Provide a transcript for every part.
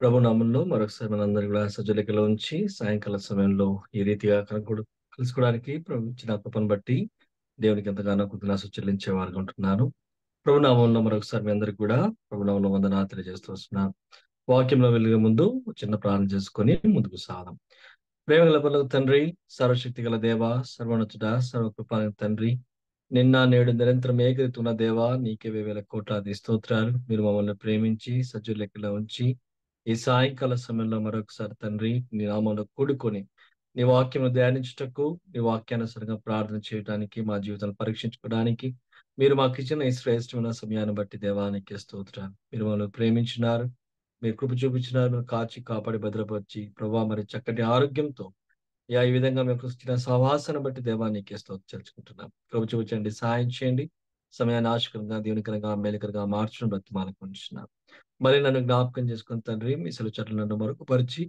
ప్రభు నామంలో మరొకసారి మనందరూ కూడా సజ్జలకిలో ఉంచి సాయంకాల సమయంలో ఈ రీతిగా కలుసుకోవడానికి ప్రభు ఇచ్చిన కృపను బట్టి దేవునికి ఎంతగానో కృతజ్ఞతలు చెల్లించే వారుగా ఉంటున్నాను. ప్రభు నామంలో మరొకసారి మీ అందరికి కూడా ప్రభు నామంలో వందనాలు తెలియజేస్తూ వస్తున్నాను. వాక్యంలో వెలుగే ముందు చిన్న ప్రార్థన చేసుకొని ముందుకు సాగం. ప్రేమగల పనులకు తండ్రి, సర్వశక్తి గల దేవ, సర్వోన్నతుడ, సర్వకృపానికి తండ్రి, నిన్న నేడు నిరంతరం ఏకరీతున్న దేవా, నీకే వేల కోట్లాది స్తోత్రాలు. మీరు మమ్మల్ని ప్రేమించి సజ్జు లెక్కలో ఉంచి ఈ సాయంకాల సమయంలో మరొకసారి తండ్రి నీ నామంలో కూడుకొని నీ వాక్యము ధ్యానించుటకు, నీ వాక్యానుసరంగా ప్రార్థన చేయడానికి, మా జీవితాన్ని పరీక్షించుకోవడానికి మీరు మాకు ఇచ్చిన ఈ శ్రేష్టమైన సమయాన్ని బట్టి దేవానికి స్తోత్రాలు. మీరు మమ్మల్ని ప్రేమించినారు, మీరు కృప చూపించినారు, మీరు కాచి కాపాడి భద్రపరిచి ప్రభా మరి చక్కటి ఆరోగ్యంతో ఈ విధంగా మేము ఇచ్చిన సహవాసాన్ని బట్టి దేవానికి స్తోత్రించుకుంటున్నాం. కృప చూపించండి, సహాయం చేయండి. సమయాన్ని ఆశకరంగా, దీవెనకరంగా, మేలుకరంగా మార్చడం బట్టి మనకు ఉంచున్నాం. మరి నన్ను జ్ఞాపకం చేసుకుని తండ్రి మీ సెలవు చట్టం నన్ను మరుగుపరిచి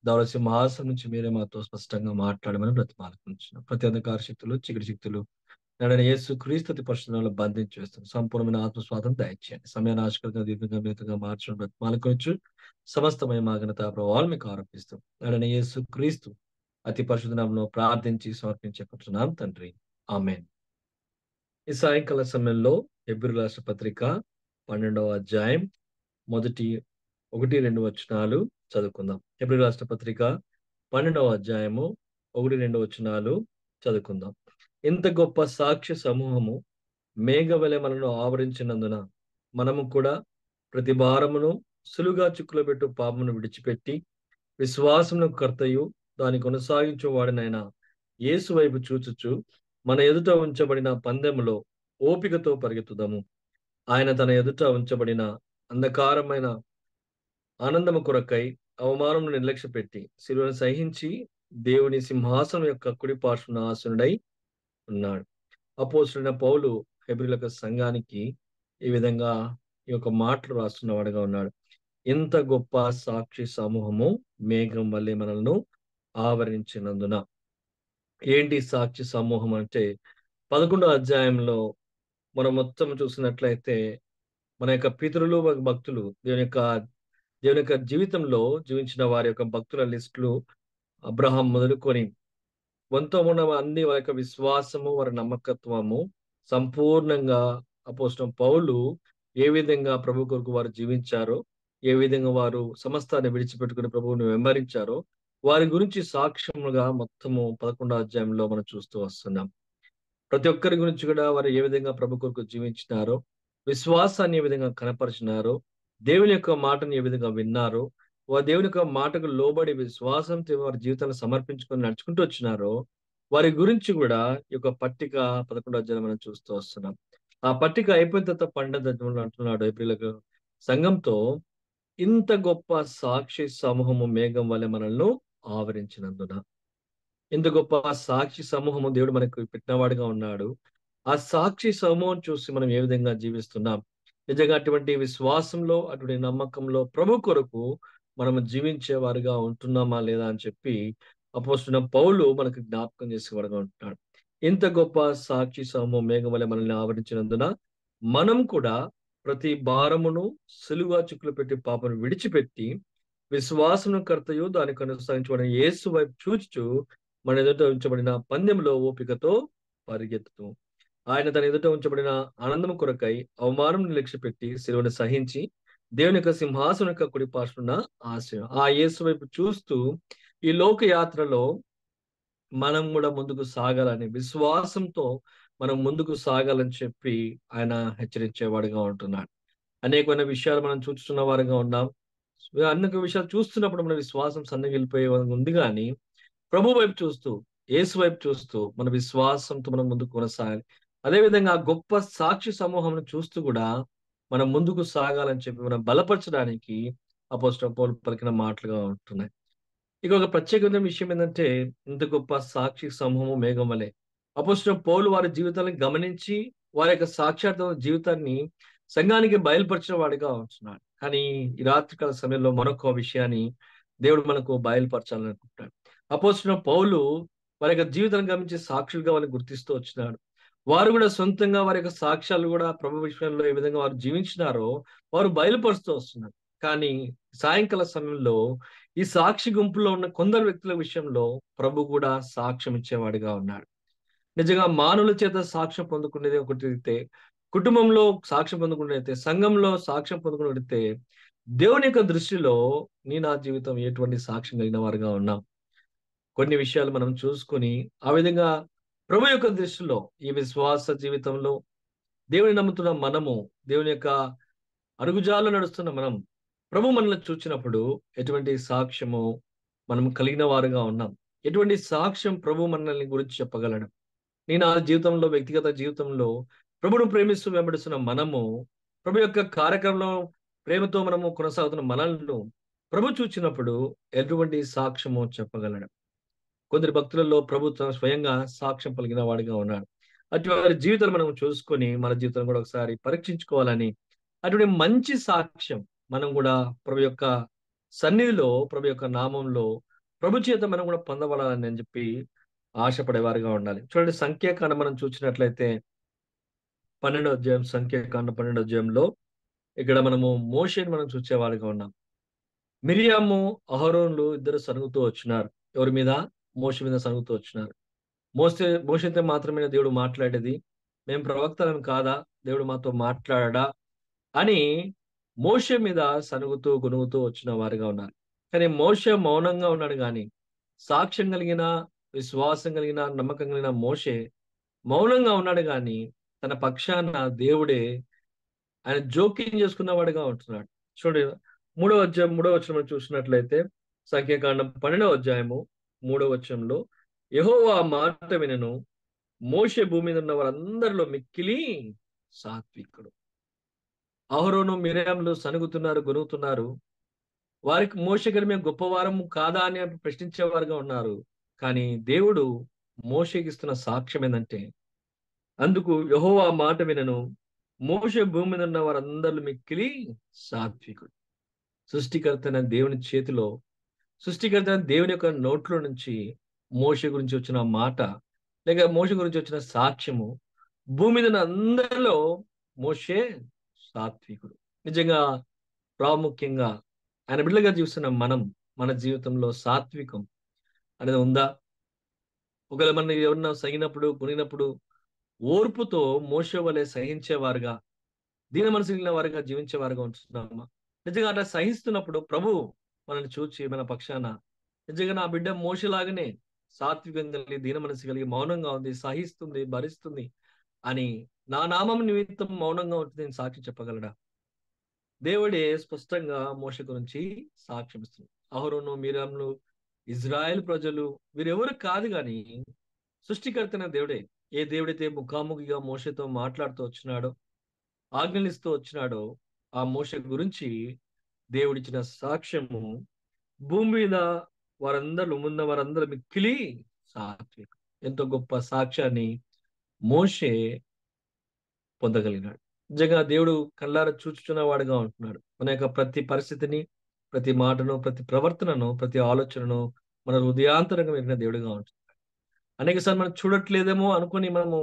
ధవల సింహాసనం నుంచి మీరే మాతో స్పష్టంగా మాట్లాడమని బ్రతిమాలకుంటున్నాం. ప్రతి అంధకార శక్తులు, చీకటి శక్తులు నన్ను యేసు క్రీస్తు పరిశుద్ధంలో బంధించి వేస్తుంది. సంపూర్ణమైన ఆత్మస్వాదం దయచేయండి. సమయాన్ని ఆశకరంగా, దీర్ఘంగా, మేలుకరంగా మార్చడం బ్రతిమాలకొచ్చు. సమస్తమైన మాఘనత ప్రభావాలు మీకు ఆరోపిస్తాం. నన్ను యేసు క్రీస్తు అతి పరిశుద్ధ నామములో ప్రార్థించి సమర్పించుకుంటున్నాం తండ్రి, ఆమేన్. ఈ సాయంకాల సమయంలో హెబ్రీయుల రాసిన పత్రిక 12వ అధ్యాయం మొదటి 1-2 వచనాలు చదువుకుందాం. హెబ్రీయుల రాసిన పత్రిక 12వ అధ్యాయము 1-2 వచనాలు చదువుకుందాం. ఇంత గొప్ప సాక్ష్య సమూహము మేఘవలె మనను ఆవరించినందున మనము కూడా ప్రతి భారమును సులువుగా చిక్కులో పెట్టు పాపమును విడిచిపెట్టి విశ్వాసమునకు కర్తయు దాన్ని కొనసాగించు వాడినైనా యేసు వైపు చూచుచు మన ఎదుట ఉంచబడిన పందెములో ఓపికతో పరిగెత్తుదాము. ఆయన తన ఎదుట ఉంచబడిన అంధకారమైన ఆనందము కొరకై అవమానమును నిర్లక్ష్య పెట్టి శిలువను సహించి దేవుని సింహాసనం యొక్క కుడి పార్శ్వన ఆసనుడై ఉన్నాడు. అపోస్తలుడైన పౌలు హెబ్రీయుల సంఘానికి ఈ విధంగా ఈ యొక్క మాటలు రాస్తున్నవాడుగా ఉన్నాడు. ఇంత గొప్ప సాక్షి సమూహము మేఘం వల్లే మనల్ని ఆవరించినందున. ఏంటి సాక్షి సమూహం అంటే 11వ అధ్యాయంలో మనం మొత్తం చూసినట్లయితే మన యొక్క పితరులు భక్తులు దేవుని యొక్క జీవితంలో జీవించిన వారి యొక్క భక్తుల లిస్టులు అబ్రహాం మొదలుకొని వంతో ఉన్న అన్ని వారి యొక్క విశ్వాసము, వారి నమ్మకత్వము సంపూర్ణంగా అపోస్తలుడైన పౌలు ఏ విధంగా ప్రభు కొరకు వారు జీవించారో, ఏ విధంగా వారు సమస్తాన్ని విడిచిపెట్టుకుని ప్రభువుని వెంబడించారో వారి గురించి సాక్ష్యముగా మొత్తము 11వ అధ్యాయంలో మనం చూస్తూ వస్తున్నాం. ప్రతి ఒక్కరి గురించి కూడా వారు ఏ విధంగా ప్రభు కొరకు జీవించినారో, విశ్వాసాన్ని ఏ విధంగా కనపరిచినారో, దేవుని యొక్క మాటను ఏ విధంగా విన్నారో, వారు దేవుని యొక్క మాటకు లోబడి విశ్వాసంతో వారి జీవితాన్ని సమర్పించుకొని నడుచుకుంటూ వచ్చినారో వారి గురించి కూడా ఈ యొక్క పట్టిక 11వ అధ్యాయం మనం చూస్తూ వస్తున్నాం. ఆ పట్టిక అయిపోయిన తర్వాత 12వ అధ్యాయంలో అంటున్నాడు హెబ్రీయుల సంఘంతో, ఇంత గొప్ప సాక్షి సమూహము మేఘం వలె మనల్ని ఆవరించినందున. ఇంత గొప్ప సాక్షి సమూహము దేవుడు మనకు పెట్టినవాడుగా ఉన్నాడు. ఆ సాక్షి సమూహం చూసి మనం ఏ విధంగా జీవిస్తున్నాం, నిజంగా అటువంటి విశ్వాసంలో, అటువంటి నమ్మకంలో ప్రభు కొరకు మనము జీవించే వారిగా ఉంటున్నామా లేదా అని చెప్పి అపోస్తలుడైన పౌలు మనకు జ్ఞాపకం చేసేవాడుగా ఉంటున్నాడు. ఇంత గొప్ప సాక్షి సమూహం మేఘం వలె మనల్ని ఆవరించినందున మనం కూడా ప్రతి భారమును సులువుగా చిక్కులు పెట్టి పాపను విడిచిపెట్టి విశ్వాసము కర్తయు దాన్ని కొనసాగించబడిన యేసు వైపు చూచుచు మన ఎదుట ఉంచబడిన పందెంలో ఓపికతో పరిగెత్తుతూ ఆయన తన ఎదుట ఉంచబడిన ఆనందము కొరకై అవమానం లక్ష్యపెట్టి శిలువను సహించి దేవుని యొక్క సింహాసనం యొక్క కుడి పార్శ్వన ఆ యేసు వైపు చూస్తూ ఈ లోక యాత్రలో మనం కూడా ముందుకు సాగాలని, విశ్వాసంతో మనం ముందుకు సాగాలని చెప్పి ఆయన హెచ్చరించేవాడుగా ఉంటున్నాడు. అనేకమైన విషయాలు మనం చూస్తున్న వారుగా ఉన్నాం. అనేక విషయాలు చూస్తున్నప్పుడు మన విశ్వాసం సన్నగిలిపోయే ఉంది కానీ ప్రభు వైపు చూస్తూ, యేసు వైపు చూస్తూ మన విశ్వాసంతో మనం ముందుకు కొనసాగాలి. అదేవిధంగా ఆ గొప్ప సాక్షి సమూహంను చూస్తూ కూడా మనం ముందుకు సాగాలని చెప్పి మనం బలపరచడానికి అపోస్తలుడైన పౌలు పలికిన మాటలుగా ఉంటున్నాయి. ఇక ఒక ప్రత్యేకమైన విషయం ఏంటంటే, ఇంత గొప్ప సాక్షి సమూహము మేఘం వలె అపోస్తలుడైన పౌలు వారి జీవితాలను గమనించి వారి యొక్క సాక్షాత్మ జీవితాన్ని సంఘానికి బయలుపరిచిన వాడిగా ఉంటున్నాడు. కానీ ఈ రాత్రికాల సమయంలో మరొక విషయాన్ని దేవుడు మనకు బయలుపరచాలనుకుంటున్నాడు. అపోస్తలుడైన పౌలు వారి యొక్క జీవితాన్ని గమనించి సాక్షులుగా వారిని గుర్తిస్తూ వచ్చినాడు. వారు కూడా సొంతంగా వారి యొక్క సాక్ష్యాలు కూడా ప్రభు విషయంలో ఏ విధంగా వారు జీవించినారో వారు బయలుపరుస్తూ వస్తున్నారు. కానీ సాయంకాల సమయంలో ఈ సాక్షి గుంపులో ఉన్న కొందరు వ్యక్తుల విషయంలో ప్రభు కూడా సాక్ష్యం ఇచ్చేవాడిగా ఉన్నాడు. నిజంగా మానవుల చేత సాక్ష్యం పొందుకునేది ఒకటి అయితే, కుటుంబంలో సాక్ష్యం పొందుకునేదైతే, సంఘంలో సాక్ష్యం పొందుకునేదైతే, దేవుని యొక్క దృష్టిలో నా జీవితం ఎటువంటి సాక్ష్యం కలిగిన వారుగా ఉన్నాం. కొన్ని విషయాలు మనం చూసుకొని ఆ విధంగా ప్రభు యొక్క దృష్టిలో ఈ విశ్వాస జీవితంలో దేవుని నమ్ముతున్న మనము, దేవుని యొక్క అడుగుజాడలో నడుస్తున్న మనం, ప్రభు మనల్ని చూచినప్పుడు ఎటువంటి సాక్ష్యము మనం కలిగిన వారుగా ఉన్నాం. ఎటువంటి సాక్ష్యం ప్రభు మనల్ని గురించి చెప్పగలడు. నా జీవితంలో, వ్యక్తిగత జీవితంలో ప్రభువును ప్రేమిస్తూ వెంబడిస్తున్న మనము, ప్రభు యొక్క కార్యక్రమంలో ప్రేమతో మనము కొనసాగుతున్న మనలను ప్రభు చూచినప్పుడు ఎటువంటి సాక్ష్యము చెప్పగలడు. కొందరు భక్తులలో ప్రభు స్వయంగా సాక్ష్యం పలికిన వాడిగా ఉన్నాడు. అటువంటి వారి జీవితాలు మనం చూసుకొని మన జీవితం కూడా ఒకసారి పరీక్షించుకోవాలని, అటువంటి మంచి సాక్ష్యం మనం కూడా ప్రభు యొక్క సన్నిధిలో, ప్రభు యొక్క నామంలో, ప్రభు చేత మనం కూడా పొందబడాలని అని చెప్పి ఆశపడేవారుగా ఉండాలి. చూడండి, సంఖ్యాకాండం మనం చూసినట్లయితే 12వ అధ్యాయం, సంఖ్యాకాండం 12వ అధ్యాయంలో ఇక్కడ మనము మోషేని మనం చూసేవారుగా ఉన్నాం. మిరియాము, అహరోన్లు ఇద్దరు సనుగుతూ వచ్చినారు. ఎవరి మీద? మోషే మీద సనుగుతూ వచ్చినారు. మోషేతో మాత్రమే దేవుడు మాట్లాడేది, మేము ప్రవక్తలం కాదా, దేవుడు మాతో మాట్లాడా అని మోషే మీద సనుగుతూ గొనుగుతూ వచ్చిన వారుగా ఉన్నారు. కానీ మోషే మౌనంగా ఉన్నాడు. కానీ సాక్ష్యం కలిగిన, విశ్వాసం కలిగిన, నమ్మకం కలిగిన మోషే మౌనంగా ఉన్నాడు. కానీ తన పక్షాన దేవుడే ఆయన జోక్యం చేసుకున్నవాడుగా ఉంటున్నాడు. చూడండి, 3వ అధ్యాయం 3వ వచనం చూసినట్లయితే, సంఖ్యాకాండం 12వ అధ్యాయము 3వ వచనంలో, యెహోవా మాట వినెను, మోషే భూమి మీద ఉన్న వారందరిలో మిక్కిలి సాత్వికుడు. అహరోను, మిరియాములు సనుగుతున్నారు, గొనుగుతున్నారు. వారికి మోషే గారు మేము గొప్పవారము కాదా అని ప్రశ్నించేవారుగా ఉన్నారు. కానీ దేవుడు మోషేకి ఇస్తున్న సాక్ష్యం ఏంటంటే, అందుకు యెహోవా మాట వినెను, మోషే భూమి మీద ఉన్న వారందరిలో మిక్కిలి సాత్వికుడు. సృష్టికర్త దేవుని చేతిలో, సృష్టికర్త దేవుని యొక్క నోట్లో నుంచి మోషే గురించి వచ్చిన మాట, లేక మోషే గురించి వచ్చిన సాక్ష్యము, భూమి మీద ఉన్న అందరిలో మోషే సాత్వికుడు. నిజంగా ప్రాముఖ్యంగా ఆయన బిడ్డలుగా జీవిస్తున్న మనం, మన జీవితంలో సాత్వికం అనేది ఉందా? ఒకవేళ మనం ఎవరన్నా సగినప్పుడు, కొనినప్పుడు ఓర్పుతో మోషే వలె సహించేవారుగా, దీన మనసు కలిగిన వారుగా జీవించేవారుగా ఉంటున్నామా? నిజంగా అట్లా సహిస్తున్నప్పుడు ప్రభు మనల్ని చూచి మన పక్షాన, నిజంగా నా బిడ్డ మోషేలాగానే సాత్వికం కలిగి, దీన మనసు కలిగి మౌనంగా ఉంది, సహిస్తుంది, భరిస్తుంది అని, నా నామం నిమిత్తం మౌనంగా ఉంటుంది అని సాక్షి చెప్పగలడా? దేవుడే స్పష్టంగా మోషే గురించి సాక్ష్యం ఇస్తుంది. అహరోను, మిరియాములు, ఇజ్రాయెల్ ప్రజలు వీరెవరు కాదు గాని సృష్టికర్తైన దేవుడే. ఏ దేవుడైతే ముఖాముఖిగా మోషేతో మాట్లాడుతూ వచ్చినాడో, ఆజ్ఞలిస్తూ వచ్చినాడో, ఆ మోషే గురించి దేవుడిచ్చిన సాక్ష్యము, భూమి మీద వారందరూ ముందు వారందరూ మిక్కిలి సాత్వికం. ఎంతో గొప్ప సాక్ష్యాన్ని మోషే పొందగలిగినాడు. నిజంగా దేవుడు కళ్ళారా చూచుచున్న వాడుగా ఉంటున్నాడు. మన యొక్క ప్రతి పరిస్థితిని, ప్రతి మాటను, ప్రతి ప్రవర్తనను, ప్రతి ఆలోచనను మన హృదయాంతరంగా ఎరిగిన దేవుడుగా ఉంటున్నాడు. అనేక సార్లు మనం చూడట్లేదేమో అనుకుని మనము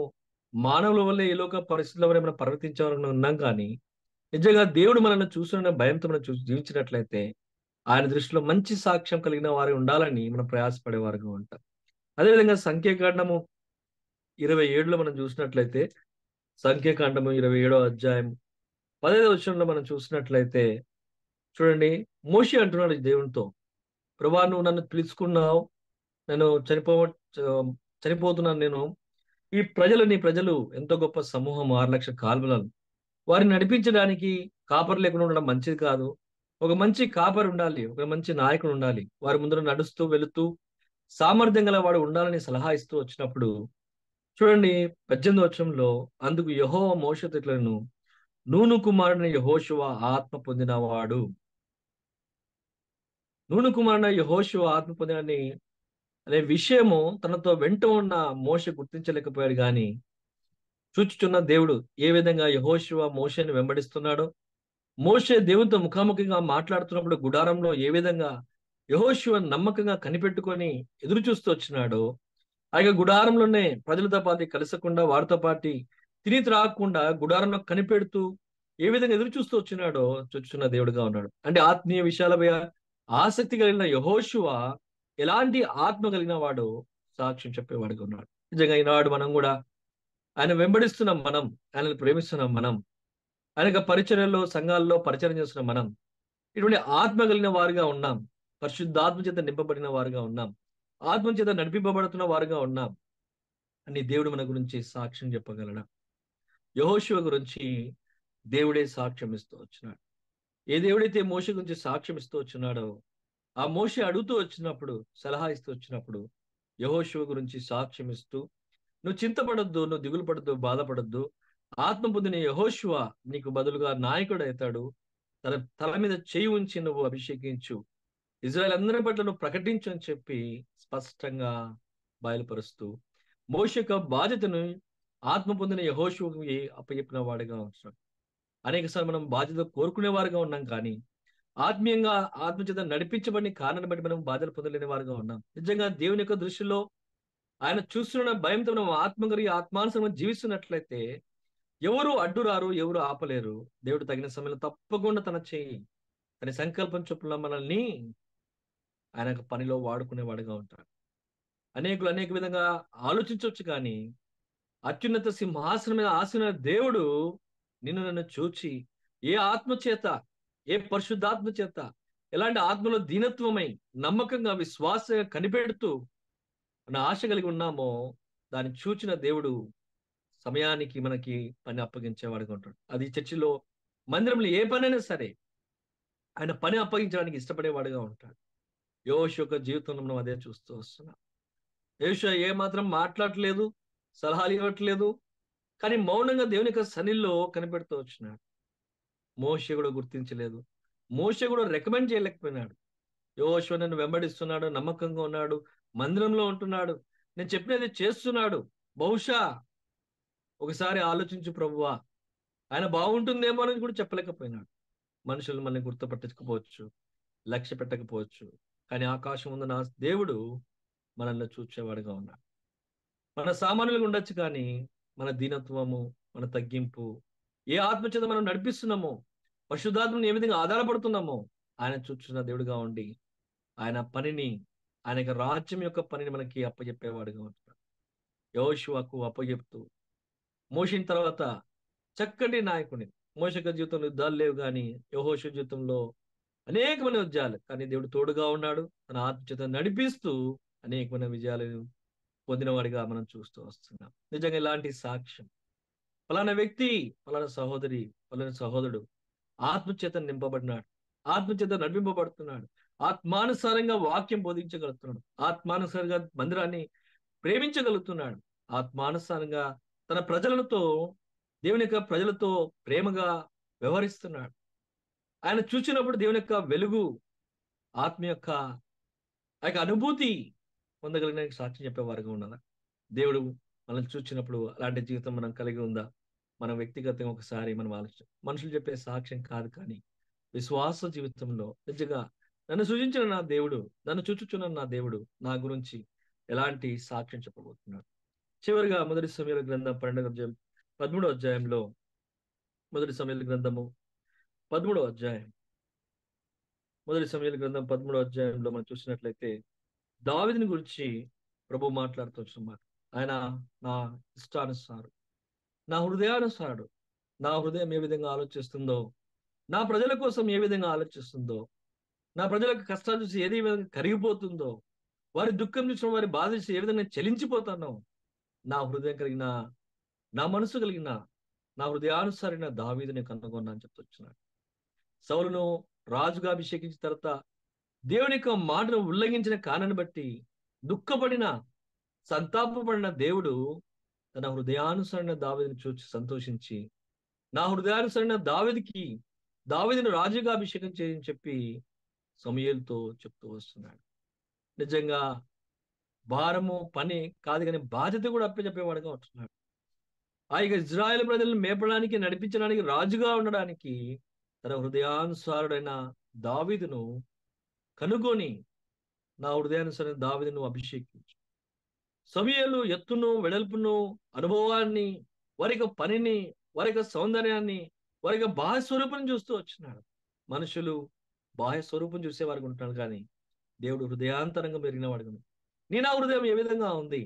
మానవుల వల్లే ఈ లోక పరిస్థితుల వల్ల మనం ప్రవర్తించాలని ఉన్నాం. కానీ నిజంగా దేవుడు మనల్ని చూస్తున్న భయంతో మనం జీవించినట్లయితే ఆయన దృష్టిలో మంచి సాక్ష్యం కలిగిన వారు ఉండాలని మనం ప్రయాసపడేవారుగా ఉంటాం. అదేవిధంగా సంఖ్యాకాండము 27లో మనం చూసినట్లయితే, సంఖ్యాకాండము 27వ అధ్యాయం 15వ వచనంలో మనం చూసినట్లయితే, చూడండి, మోషే అంటున్నాడు దేవునితో, ప్రభువా నువ్వు నన్ను పిలుచుకున్నావు, నేను చనిపోతున్నాను నేను. ఈ నీ ప్రజలు ఎంతో గొప్ప సమూహం, 6,00,000 కాల్బలను, వారిని నడిపించడానికి కాపరి లేకుండా ఉండడం మంచిది కాదు. ఒక మంచి కాపరి ఉండాలి, ఒక మంచి నాయకుడు ఉండాలి. వారి ముందర నడుస్తూ వెళుతూ సామర్థ్యం గల వాడు ఉండాలని సలహా ఇస్తూ వచ్చినప్పుడు, చూడండి 18వ వచనంలో, అందుకు యెహోవా మోషేతో ఇట్లనెను, నూను కుమారుడైన యెహోషువ ఆత్మ పొందినవాడు. నూను కుమారుడైన యెహోషువ ఆత్మ పొందినని అనే విషయము తనతో వెంట ఉన్న మోషే గుర్తించలేకపోయాడు. గాని చూచుచున్న దేవుడు ఏ విధంగా యెహోషువ మోషేని వెంబడిస్తున్నాడో, మోషే దేవునితో ముఖాముఖిగా మాట్లాడుతున్నప్పుడు గుడారంలో ఏ విధంగా యెహోషువ నమ్మకంగా కనిపెట్టుకొని ఎదురు చూస్తూ వచ్చినాడో, అలాగే గుడారంలోనే ప్రజలతో పాటు కలసకుండా, వారితో పాటు తిని త్రాగకుండా గుడారంలో కనిపెడుతూ ఏ విధంగా ఎదురు చూస్తూ వచ్చినాడో చూచున్న దేవుడుగా ఉన్నాడు. అంటే ఆత్మీయ విషయాలపై ఆసక్తి కలిగిన యెహోషువ ఎలాంటి ఆత్మ కలిగిన వాడో సాక్ష్యం చెప్పేవాడుగా ఉన్నాడు. నిజంగా ఈనాడు మనం కూడా ఆయన వెంబడిస్తున్నాం మనం. ఆయనను ప్రేమిస్తున్నాం మనం. ఆయన యొక్క పరిచర్యలో, సంఘాల్లో పరిచర్య చేస్తున్న మనం. ఇటువంటి ఆత్మ కలిగిన వారుగా ఉన్నాం. పరిశుద్ధాత్మ చేత నింపబడిన వారుగా ఉన్నాం. ఆత్మ చేత నడిపింపబడుతున్న వారుగా ఉన్నాం అని దేవుడు మన గురించి సాక్ష్యం చెప్పగలడా? యెహోషువ గురించి దేవుడే సాక్ష్యం ఇస్తూ వచ్చినాడు. ఏ దేవుడైతే మోషే గురించి సాక్ష్యం ఇస్తూ వచ్చినాడో, ఆ మోషే అడుగుతూ వచ్చినప్పుడు, సలహా ఇస్తూ వచ్చినప్పుడు, యెహోషువ గురించి సాక్ష్యం ఇస్తూ, "నువ్వు చింతపడొద్దు, నువ్వు దిగులు పడొద్దు, బాధపడొద్దు. ఆత్మ పొందిన యెహోషువ నీకు బదులుగా నాయకుడైతాడు. తన తల మీద చెయ్యి ఉంచి నువ్వు అభిషేకించు. ఇశ్రాయేలు అందరి పట్ల నువ్వు ప్రకటించు" అని చెప్పి స్పష్టంగా బయలుపరుస్తూ, మోషే యొక్క బాధ్యతను ఆత్మ పొందిన యెహోషువకి అప్పచెప్పిన వాడిగా ఉంటున్నాడు. అనేక సార్లు మనం బాధ్యత కోరుకునే వారుగా ఉన్నాం కానీ, ఆత్మీయంగా ఆత్మచేత నడిపించబడిన కారణాన్ని బట్టి మనం బాధలు పొందలేని వారుగా ఉన్నాం. నిజంగా దేవుని యొక్క దృష్టిలో ఆయన చూస్తున్న భయంతో మనం ఆత్మ కలిగి ఆత్మానుసారంగా జీవిస్తున్నట్లయితే ఎవరు అడ్డు రారు, ఎవరు ఆపలేరు. దేవుడు తగిన సమయంలో తప్పకుండా తన చేయి, తన సంకల్పం చొప్పున మనల్ని ఆయన యొక్క పనిలో వాడుకునేవాడుగా ఉంటాడు. అనేకులు అనేక విధంగా ఆలోచించవచ్చు కానీ, అత్యున్నత సింహాసనం మీద ఆసీనుడైన దేవుడు నిన్ను నన్ను చూచి ఏ ఆత్మ చేత, ఏ పరిశుద్ధాత్మ చేత, ఎలాంటి ఆత్మలో దీనత్వమై నమ్మకంగా విశ్వాసంగా కనిపెడుతూ మన ఆశ కలిగి ఉన్నామో దాన్ని చూచిన దేవుడు సమయానికి మనకి పని అప్పగించేవాడుగా ఉంటాడు. అది చర్చిలో, మందిరంలో ఏ పనైనా సరే ఆయన పని అప్పగించడానికి ఇష్టపడేవాడుగా ఉంటాడు. యోషు యొక్క జీవితంలో మనం అదే చూస్తూ వస్తున్నాం. యోషువ ఏ మాత్రం మాట్లాడట్లేదు, సలహాలు ఇవ్వట్లేదు, కానీ మౌనంగా దేవుని యొక్క సన్నిధిలో కనిపెడుతూ వచ్చినాడు. మోషే కూడా గుర్తించలేదు. మోషే కూడా రికమెండ్ చేయలేకపోయినాడు. యెహోషువ నన్ను వెంబడిస్తున్నాడు, నమ్మకంగా ఉన్నాడు, మందిరంలో ఉంటున్నాడు, నేను చెప్పినది చేస్తున్నాడు. బహుశా ఒకసారి ఆలోచించు ప్రభువా, ఆయన బాగుంటుందేమో అని కూడా చెప్పలేకపోయినాడు. మనుషులు మనల్ని గుర్తుపట్టకపోవచ్చు, లక్ష్య పెట్టకపోవచ్చు, కానీ ఆకాశం ఉన్న నా దేవుడు మనల్ని చూచేవాడుగా ఉన్నాడు. మన సామాన్యులుగా ఉండొచ్చు కానీ మన దీనత్వము, మన తగ్గింపు, ఏ ఆత్మచేత మనం నడిపిస్తున్నామో, పరిశుద్ధాత్మని ఏ విధంగా ఆధారపడుతున్నామో ఆయన చూచున్న దేవుడుగా ఉండి ఆయన పనిని, ఆయన యొక్క రాజ్యం యొక్క పనిని మనకి అప్పచెప్పేవాడుగా ఉంటున్నాడు. యెహోషువకు అప్పచెప్తూ మోషే తర్వాత చక్కటి నాయకుని. మోషే యొక్క జీవితంలో యుద్ధాలు లేవు గాని యెహోషువ జీవితంలో అనేకమైన యుద్ధాలు, కానీ దేవుడు తోడుగా ఉన్నాడు. తన ఆత్మచేత నడిపిస్తూ అనేకమైన విజయాలను పొందినవాడిగా మనం చూస్తూ వస్తున్నాం. నిజంగా ఇలాంటి సాక్ష్యం, ఫలానా వ్యక్తి, ఫలానా సహోదరి, ఫలానా సహోదరుడు ఆత్మచేత నింపబడినాడు, ఆత్మచేత నడిపింపబడుతున్నాడు, ఆత్మానుసారంగా వాక్యం బోధించగలుగుతున్నాడు, ఆత్మానుసారంగా మందిరాన్ని ప్రేమించగలుగుతున్నాడు, ఆత్మానుసారంగా తన ప్రజలతో, దేవుని యొక్క ప్రజలతో ప్రేమగా వ్యవహరిస్తున్నాడు. ఆయన చూసినప్పుడు దేవుని యొక్క వెలుగు, ఆత్మ యొక్క ఆ యొక్క అనుభూతి పొందగలిగిన సాక్ష్యం చెప్పేవారుగా ఉన్నారా? దేవుడు మనల్ని చూచినప్పుడు అలాంటి జీవితం మనం కలిగి ఉందా? మనం వ్యక్తిగతంగా ఒకసారి మనం ఆలోచించాం. మనుషులు చెప్పే సాక్ష్యం కాదు కానీ విశ్వాస జీవితంలో నిజంగా నన్ను సృజించిన నా దేవుడు, నన్ను చూచుచున్న నా దేవుడు నా గురించి ఎలాంటి సాక్ష్యం చెప్పబోతున్నాడు. చివరిగా మొదటి సమూయేలు గ్రంథం 12వ అధ్యాయం 13వ అధ్యాయంలో, మొదటి సమూయేలు గ్రంథము 13వ అధ్యాయం, మొదటి సమూయేలు గ్రంథం 13వ అధ్యాయంలో మనం చూసినట్లయితే దావీదుని గురించి ప్రభు మాట్లాడుతూ వచ్చిన మాట. ఆయన నా ఇష్టానుసారుడు, నా హృదయానుసారుడు. నా హృదయం ఏ విధంగా ఆలోచిస్తుందో, నా ప్రజల కోసం ఏ విధంగా ఆలోచిస్తుందో, నా ప్రజలకు కష్టాలు చూసి ఏది విధంగా కరిగిపోతుందో, వారి దుఃఖం చూసిన వారి బాధ చూసి ఏ విధంగా చెలించిపోతానో, నా హృదయం కలిగిన, నా మనసు కలిగిన, నా హృదయానుసారైన దావీదుని కనుగొన్నా అని చెప్తున్నాడు. సౌలును రాజుగా అభిషేకించిన తర్వాత దేవుని యొక్క మాటను ఉల్లంఘించిన కారణాన్ని బట్టి దుఃఖపడిన, సంతాపపడిన దేవుడు తన హృదయానుసరణ దావీదుని చూసి సంతోషించి, నా హృదయానుసరణ దావీదును రాజుగా అభిషేకం చేయని చెప్పి సమూయేలుతో చెప్తూ వస్తున్నాడు. నిజంగా భారము పని కాదు కానీ బాధ్యత కూడా అప్పచెప్పేవాడుగా ఉంటున్నాడు. ఆ యొక్క ఇజ్రాయేల్ ప్రజలను మేపడానికి, నడిపించడానికి, రాజుగా ఉండడానికి తన హృదయానుసారుడైన దావీదును కనుగొని, నా హృదయానుసారైన దావీదును అభిషేకించు. సమూయేలు ఎత్తును, వెడల్పును, అనుభవాన్ని, వారి యొక్క పనిని, వారి యొక్క సౌందర్యాన్ని, వారికి బాహ్య స్వరూపం చూస్తూ వచ్చినాడు. మనుషులు బాహ్య స్వరూపం చూసేవారికి ఉంటున్నాడు, కానీ దేవుడు హృదయాంతరంగా మెరిగిన వాడు. నీ నా హృదయం ఏ విధంగా ఉంది?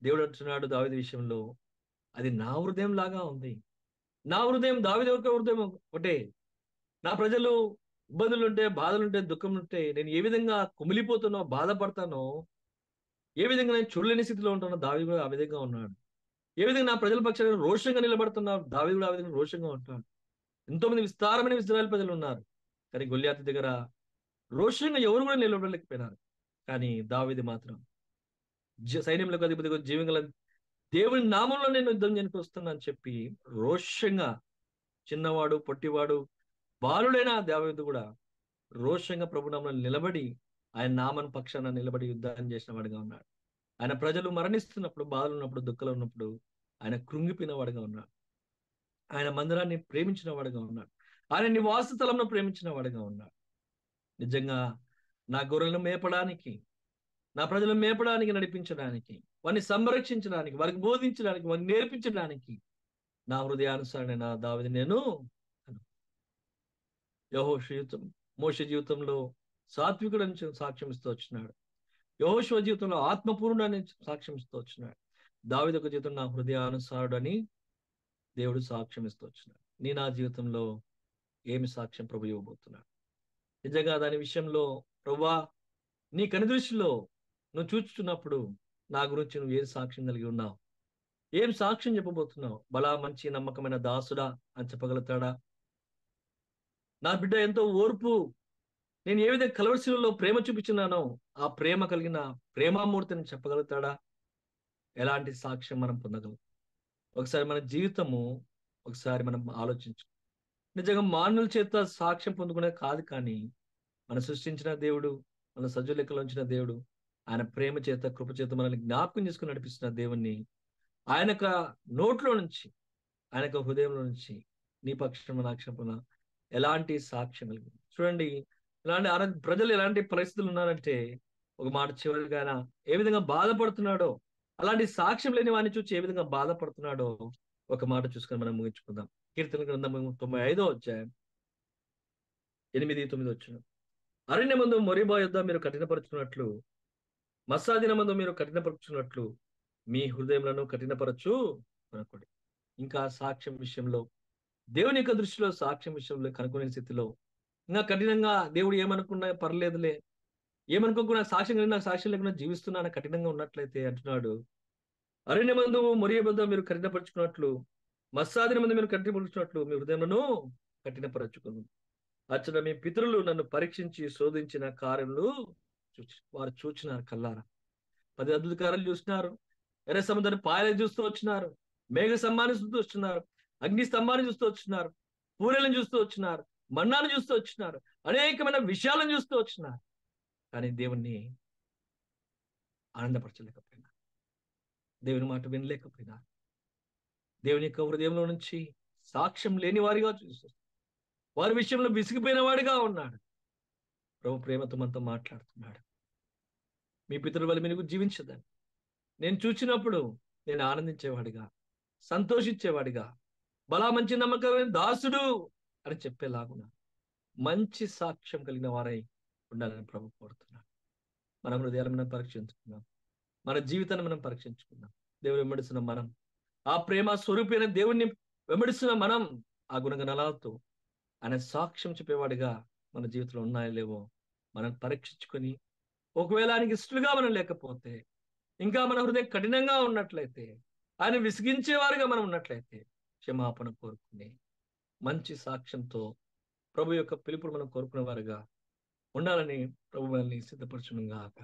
దేవుడు అంటున్నాడు దావీదు విషయంలో, అది నా హృదయం లాగా ఉంది. నా హృదయం దావీదు యొక్క హృదయం ఒకటే. నా ప్రజలు ఇబ్బందులుంటే, బాధలుంటే, దుఃఖంలుంటే నేను ఏ విధంగా కుమిలిపోతానో, బాధపడతానో, ఏ విధంగా నేను చూడలేని స్థితిలో ఉంటానో దావీదు కూడా ఆ విధంగా ఉన్నాడు. ఏ విధంగా నా ప్రజల పక్షాన రోషంగా నిలబడుతున్నా దావీదు కూడా ఆ విధంగా రోషంగా ఉంటాడు. ఎంతో మంది విస్తారమైన ఇశ్రాయేలు ప్రజలు ఉన్నారు. కానీ గొల్లియాతు దగ్గర రోషంగా ఎవరు కూడా నిలబడలేకపోయినారు. కానీ దావీదు మాత్రం సైన్యంలోకి అధిపతిగా జీవంగల దేవుని నామంలో నేను యుద్ధం చేయడానికి వస్తున్నా అని చెప్పి రోషంగా, చిన్నవాడు, పొట్టివాడు, బాలుడైన దావీదు కూడా రోషంగా ప్రభు నామంలో నిలబడి, ఆయన నామం పక్షాన నిలబడి యుద్ధం చేసిన వాడిగా ఉన్నాడు. ఆయన ప్రజలు మరణిస్తున్నప్పుడు, బాధలు ఉన్నప్పుడు, దుఃఖాలు ఉన్నప్పుడు ఆయన కృంగిపోయిన వాడిగా ఉన్నాడు. ఆయన మందిరాన్ని ప్రేమించిన వాడిగా ఉన్నాడు. ఆయన నివాస స్థలంలో ప్రేమించిన వాడిగా ఉన్నాడు. నిజంగా నా గొర్రెలను మేపడానికి, నా ప్రజలను మేపడానికి, నడిపించడానికి, వారిని సంరక్షించడానికి, వారికి బోధించడానికి, వారిని నేర్పించడానికి నా హృదయానుసారమైన దావీదు నేను యెహోషువ జీవితం, మోషే జీవితంలో సాత్వికుడు అని సాక్ష్యం ఇస్తూ వచ్చినాడు. యెహోషువ జీవితంలో ఆత్మపూర్ణుడు అని సాక్ష్యం ఇస్తూ వచ్చినాడు. దావీదు యొక్క జీవితం నా హృదయానుసారుడు అని దేవుడు సాక్ష్యం ఇస్తూ వచ్చినాడు. నా జీవితంలో ఏమి సాక్ష్యం ప్రభు ఇవ్వబోతున్నాడు? నిజంగా దాని విషయంలో ప్రభువా, నీ కనుదృష్టిలో నువ్వు చూచుచున్నప్పుడు నా గురించి నువ్వు ఏం సాక్ష్యం కలిగి ఉన్నావు? ఏం సాక్ష్యం చెప్పబోతున్నావు? బలా మంచి నమ్మకమైన దాసుడా అని చెప్పగలుగుతాడా? నా బిడ్డ ఎంతో ఓర్పు, నేను ఏ విధంగా కలవరిశిలలో ప్రేమ చూపించున్నానో ఆ ప్రేమ కలిగిన ప్రేమామూర్తిని చెప్పగలుగుతాడా? ఎలాంటి సాక్ష్యం మనం పొందగలం? ఒకసారి మన జీవితము ఒకసారి మనం ఆలోచించు. నిజంగా మానవుల చేత సాక్ష్యం పొందుకునేది కాదు, కానీ మన సృష్టించిన దేవుడు, మన సజీవ లెక్కలో ఉంచిన దేవుడు, ఆయన ప్రేమ చేత, కృప చేత మనల్ని జ్ఞాపకం చేసుకుని నడిపిస్తున్న దేవుణ్ణి ఆయన యొక్క నోట్లో నుంచి, ఆయన యొక్క హృదయంలో నుంచి నీ పక్షం నా క్షపణ ఎలాంటి సాక్ష్యం కలిగింది చూడండి. ఇలాంటి ప్రజలు ఎలాంటి పరిస్థితులు ఉన్నారంటే, ఒక మాట చివరిగా ఆయన ఏ విధంగా బాధపడుతున్నాడో, అలాంటి సాక్ష్యం లేని వాడిని చూసి ఏ విధంగా బాధపడుతున్నాడో ఒక మాట చూసుకొని మనం ముగించుకుందాం. కీర్తన గ్రంథము 95వ అధ్యాయం 8, 9 వచ్చును. అరణ్యమందు మొరీబా యుద్ధ మీరు కఠినపరుచుకున్నట్లు, మస్సా దినమందు మీరు కఠినపరుచుకున్నట్లు మీ హృదయములను కఠినపరచు అనుకోండి. ఇంకా సాక్ష్యం విషయంలో, దేవుని యొక్క దృష్టిలో సాక్ష్యం విషయంలో కనుక్కునే స్థితిలో ఇంకా కఠినంగా దేవుడు ఏమనుకున్నా పర్లేదులే, ఏమనుకోకుండా సాక్ష్యం కలిగిన నాకు సాక్ష్యం లేకుండా జీవిస్తున్నాను కఠినంగా ఉన్నట్లయితే అంటున్నాడు, అరణ్యమందు మొరియబద్ద మీరు కఠినపరుచుకున్నట్లు, మస్సాదిన మందు మీరు కఠినపరుచుకున్నట్లు మీ హృదయములను కఠినపరచుకును. అచ్చట మీ పితరులు నన్ను పరీక్షించి శోధించిన కార్యములు వారు చూచినారు కల్లారా. 10 అద్భుత కార్యాలు చూస్తున్నారు. ఎర్ర సముద్రాన్ని పాయలు చూస్తూ వచ్చినారు. మేఘ స్తంభాన్ని చూస్తూ వచ్చినారు. అగ్ని స్తంభాన్ని చూస్తూ వచ్చినారు. పూరెలను చూస్తూ వచ్చినారు. మన్నాను చూస్తూ వచ్చినారు. అనేకమైన విషయాలను చూస్తూ వచ్చినారు. కానీ దేవుణ్ణి ఆనందపరచలేకపోయినా, దేవుని మాట వినలేకపోయినా, దేవుని యొక్క హృదయంలో నుంచి సాక్ష్యం లేని వారిగా చూస్తారు. వారి విషయంలో విసిగిపోయిన వాడిగా ఉన్నాడు. ప్రభు ప్రేమతో మనతో మాట్లాడుతున్నాడు. మీ పితరుల వల్ల మీకు జీవించదని నేను చూచినప్పుడు నేను ఆనందించేవాడిగా, సంతోషించేవాడిగా, బలా మంచి నమ్మకమైన దాసుడు అని చెప్పేలాగున మంచి సాక్ష్యం కలిగిన వారై ఉండాలని ప్రభు కోరుతున్నాడు. మన హృదయాలను మనం పరీక్షించుకుందాం. మన జీవితాన్ని మనం పరీక్షించుకుందాం. దేవుడు వెంబడిస్తున్న మనం, ఆ ప్రేమ స్వరూపైన దేవుణ్ణి వెంబడిస్తున్న మనం, ఆ గుణగణాలతో ఆయన సాక్ష్యం చెప్పేవాడిగా మన జీవితంలో ఉన్నాయో లేవో మనం పరీక్షించుకొని, ఒకవేళ ఆయనకి ఇష్టలుగా మనం లేకపోతే, ఇంకా మన హృదయం కఠినంగా ఉన్నట్లయితే, ఆయన విసిగించేవారుగా మనం ఉన్నట్లయితే క్షమాపణ కోరుకుని మంచి సాక్ష్యంతో ప్రభు యొక్క పిలుపును మనం కోరుకునే వారుగా ఉండాలని ప్రభు మనల్ని సిద్ధపరచును గాక.